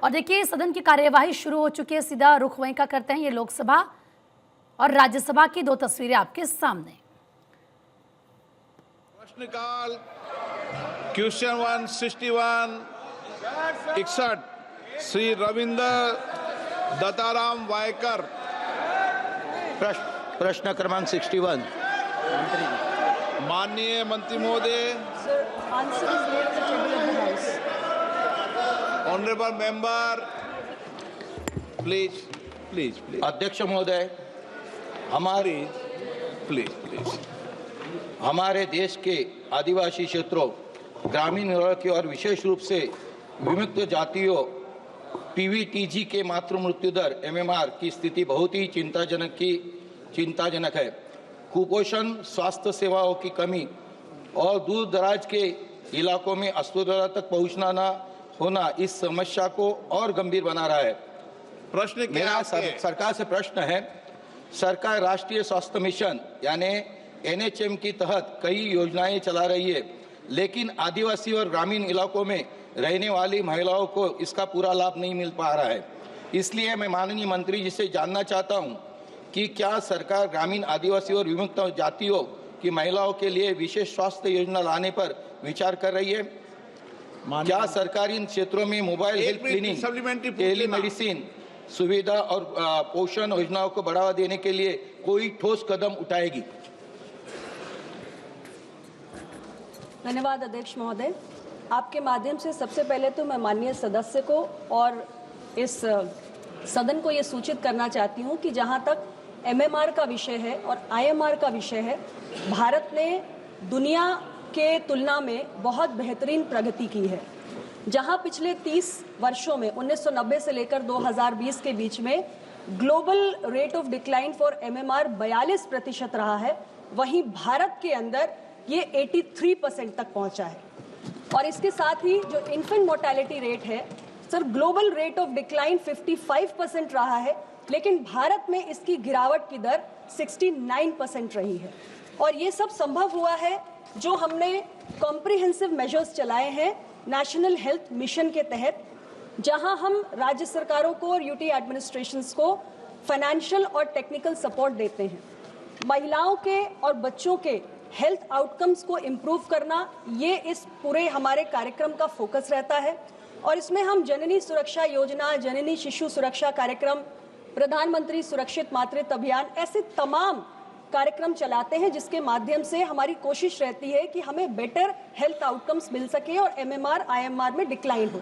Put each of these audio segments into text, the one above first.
और देखिए सदन की कार्यवाही शुरू हो चुकी है, सीधा रुख वहीं का करते हैं। ये लोकसभा और राज्यसभा की दो तस्वीरें आपके सामने। प्रश्नकाल क्वेश्चन 161 61 श्री रविंद्र दत्ताराम वायकर। प्रश्न क्रमांक 61। माननीय मंत्री महोदय, ऑनरेबल मेंबर, प्लीज अध्यक्ष महोदय, प्लीज हमारे देश के आदिवासी क्षेत्रों, ग्रामीण इलाके और विशेष रूप से विमुक्त जातियों पीवीटीजी के मातृ मृत्यु दर एमएमआर की स्थिति बहुत ही चिंताजनक है। कुपोषण, स्वास्थ्य सेवाओं की कमी और दूर दराज के इलाकों में अस्पतालों तक पहुंचना न होना इस समस्या को और गंभीर बना रहा है। प्रश्न मेरा सरकार से प्रश्न है, सरकार राष्ट्रीय स्वास्थ्य मिशन यानी एनएचएम के तहत कई योजनाएं चला रही है, लेकिन आदिवासी और ग्रामीण इलाकों में रहने वाली महिलाओं को इसका पूरा लाभ नहीं मिल पा रहा है। इसलिए मैं माननीय मंत्री जी से जानना चाहता हूं कि क्या सरकार ग्रामीण, आदिवासी और विमुक्त जातियों की महिलाओं के लिए विशेष स्वास्थ्य योजना लाने पर विचार कर रही है? क्या सरकार इन क्षेत्रों में मोबाइल हेल्थ क्लिनिक, टेलीमेडिसिन सुविधा और पोषण योजनाओं को बढ़ावा देने के लिए कोई ठोस कदम उठाएगी? धन्यवाद अध्यक्ष महोदय। आपके माध्यम से सबसे पहले तो मैं माननीय सदस्य को और इस सदन को ये सूचित करना चाहती हूँ कि जहाँ तक एमएमआर का विषय है और आईएमआर का विषय है, भारत ने दुनिया के तुलना में बहुत बेहतरीन प्रगति की है। जहाँ पिछले 30 वर्षों में 1990 से लेकर 2020 के बीच में global rate of decline for MMR 42% रहा है, वहीं भारत के अंदर ये 83% तक पहुंचा है। और इसके साथ ही जो इन्फेंट मोर्टेलिटी रेट है sir, global rate of decline 55% रहा है, लेकिन भारत में इसकी गिरावट की दर 69% रही है। और ये सब संभव हुआ है जो हमने कॉम्प्रिहेंसिव मेजर्स चलाए हैं नेशनल हेल्थ मिशन के तहत, जहां हम राज्य सरकारों को और यूटी एडमिनिस्ट्रेशंस को फाइनेंशियल और टेक्निकल सपोर्ट देते हैं। महिलाओं के और बच्चों के हेल्थ आउटकम्स को इम्प्रूव करना, ये इस पूरे हमारे कार्यक्रम का फोकस रहता है। और इसमें हम जननी सुरक्षा योजना, जननी शिशु सुरक्षा कार्यक्रम, प्रधानमंत्री सुरक्षित मातृत्व अभियान, ऐसे तमाम कार्यक्रम चलाते हैं जिसके माध्यम से हमारी कोशिश रहती है कि हमें बेटर हेल्थ आउटकम्स मिल सके और एमएमआर आईएमआर में डिक्लाइन हो।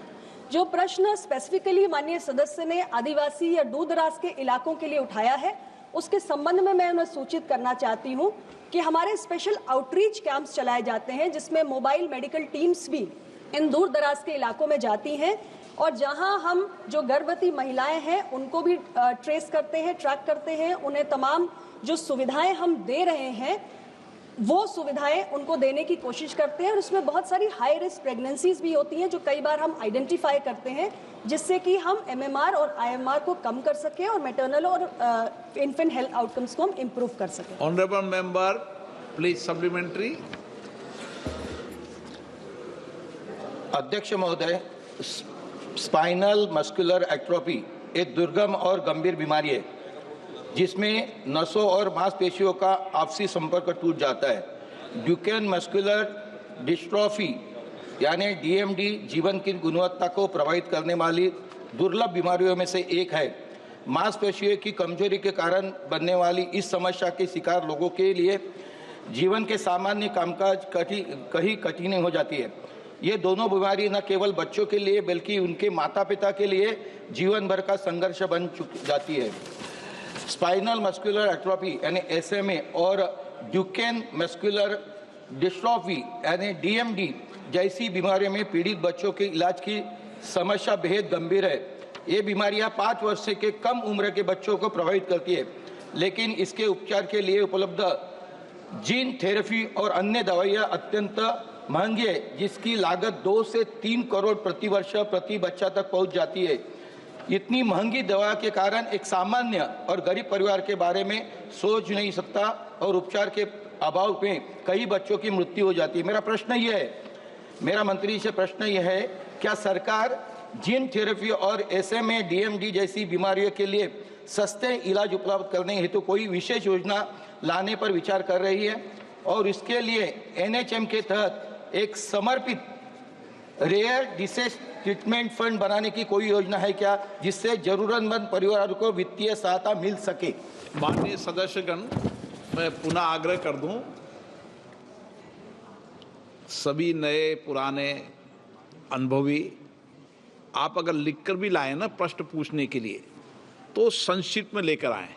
जो प्रश्न स्पेसिफिकली माननीय सदस्य ने आदिवासी या दूर दराज के इलाकों के लिए उठाया है, उसके संबंध में मैं उन्हें सूचित करना चाहती हूँ कि हमारे स्पेशल आउटरीच कैंप्स चलाए जाते हैं जिसमें मोबाइल मेडिकल टीम्स भी इन दूर दराज के इलाकों में जाती हैं, और जहां हम जो गर्भवती महिलाएं हैं उनको भी ट्रेस करते हैं, ट्रैक करते हैं, उन्हें तमाम जो सुविधाएं हम दे रहे हैं वो सुविधाएं उनको देने की कोशिश करते हैं। और उसमें बहुत सारी हाई रिस्क प्रेगनेंसीज भी होती हैं जो कई बार हम आइडेंटिफाई करते हैं, जिससे कि हम एमएमआर और आईएमआर को कम कर सकें और मैटरनल और इन्फेंट हेल्थ आउटकम्स को हम इम्प्रूव कर सकें। Honourable member, please supplementary. अध्यक्ष महोदय, स्पाइनल मस्कुलर एट्रोफी एक दुर्गम और गंभीर बीमारी है जिसमें नसों और मांसपेशियों का आपसी संपर्क टूट जाता है। ड्यूकेन मस्कुलर डिस्ट्रॉफी यानी डीएमडी जीवन की गुणवत्ता को प्रभावित करने वाली दुर्लभ बीमारियों में से एक है। मांसपेशियों की कमजोरी के कारण बनने वाली इस समस्या के शिकार लोगों के लिए जीवन के सामान्य कामकाज कहीं कठिन हो जाती है। ये दोनों बीमारी न केवल बच्चों के लिए बल्कि उनके माता पिता के लिए जीवन भर का संघर्ष बन जाती है। स्पाइनल मस्कुलर एट्रोफी यानी एसएमए और ड्यूकेन मस्कुलर डिस्ट्रॉफी यानी डीएमडी जैसी बीमारियों में पीड़ित बच्चों के इलाज की समस्या बेहद गंभीर है। ये बीमारियां 5 वर्ष के कम उम्र के बच्चों को प्रभावित करती है, लेकिन इसके उपचार के लिए उपलब्ध जीन थेरेपी और अन्य दवाइयां अत्यंत महंगी है, जिसकी लागत 2 से 3 करोड़ प्रति वर्ष प्रति बच्चा तक पहुंच जाती है। इतनी महंगी दवा के कारण एक सामान्य और गरीब परिवार के बारे में सोच नहीं सकता और उपचार के अभाव में कई बच्चों की मृत्यु हो जाती है। मेरा मंत्री से प्रश्न यह है, क्या सरकार जीन थेरेपी और SMA DMD जैसी बीमारियों के लिए सस्ते इलाज उपलब्ध करने हेतु कोई विशेष योजना लाने पर विचार कर रही है और इसके लिए NHM के तहत एक समर्पित रेयर डिसीज ट्रीटमेंट फंड बनाने की कोई योजना है क्या, जिससे जरूरतमंद परिवारों को वित्तीय सहायता मिल सके। माननीय सदस्यगण, मैं पुनः आग्रह कर दूं, सभी नए पुराने अनुभवी आप अगर लिखकर भी लाए ना प्रश्न पूछने के लिए तो संक्षिप्त में लेकर आए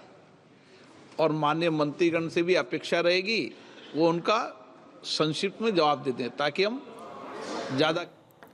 और माननीय मंत्रीगण से भी अपेक्षा रहेगी वो उनका संक्षिप्त में जवाब देते हैं ताकि हम ज़्यादा